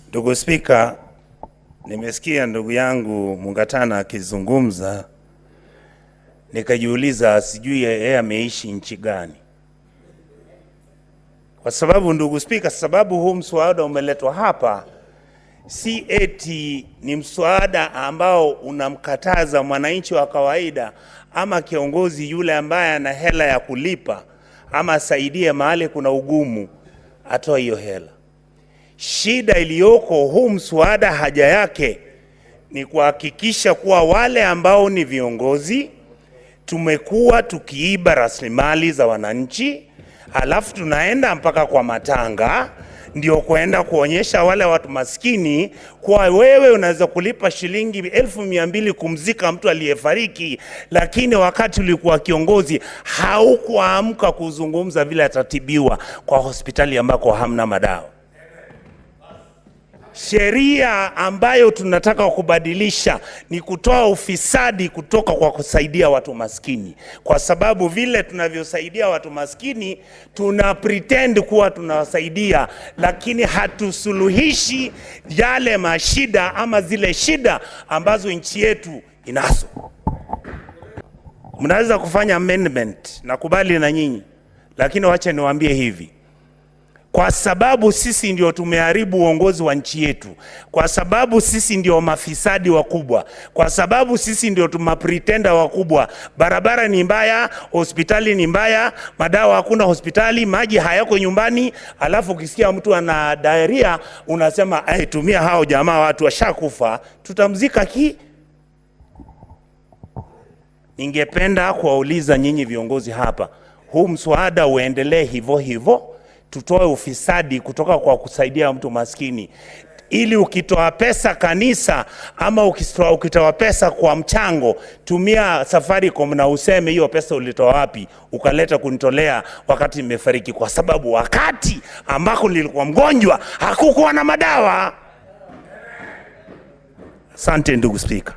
Ndugu Spika, nimesikia ndugu yangu Mungatana akizungumza, nikajiuliza sijui yeye ameishi nchi gani. Kwa sababu ndugu Spika, sababu huu mswada umeletwa hapa si eti ni mswada ambao unamkataza mwananchi wa kawaida ama kiongozi yule ambaye ana hela ya kulipa ama asaidie mahali kuna ugumu atoe hiyo hela. Shida iliyoko huu mswada haja yake ni kuhakikisha kuwa wale ambao ni viongozi tumekuwa tukiiba rasilimali za wananchi, halafu tunaenda mpaka kwa matanga ndio kwenda kuonyesha wale watu maskini kwa wewe unaweza kulipa shilingi 1200 kumzika mtu aliyefariki, lakini wakati ulikuwa kiongozi haukuamka kuzungumza vile atatibiwa kwa hospitali ambako hamna madawa. Sheria ambayo tunataka kubadilisha ni kutoa ufisadi kutoka kwa kusaidia watu maskini, kwa sababu vile tunavyosaidia watu maskini tuna pretend kuwa tunawasaidia, lakini hatusuluhishi yale mashida ama zile shida ambazo nchi yetu inazo. Mnaweza kufanya amendment, nakubali na nyinyi, lakini wacha niwaambie hivi: kwa sababu sisi ndio tumeharibu uongozi wa nchi yetu, kwa sababu sisi ndio mafisadi wakubwa, kwa sababu sisi ndio tumapretenda wakubwa, barabara ni mbaya, hospitali ni mbaya, madawa hakuna hospitali, maji hayako nyumbani, alafu ukisikia mtu ana diarrhea unasema tumia hao jamaa, watu washakufa, tutamzika ki. Ningependa kuwauliza nyinyi viongozi hapa, huu mswada uendelee hivyo hivyo, tutoe ufisadi kutoka kwa kusaidia mtu maskini, ili ukitoa pesa kanisa ama ukitoa pesa kwa mchango, tumia Safaricom na useme hiyo pesa ulitoa wapi, ukaleta kunitolea wakati nimefariki, kwa sababu wakati ambako nilikuwa mgonjwa hakukuwa na madawa. Asante ndugu Spika.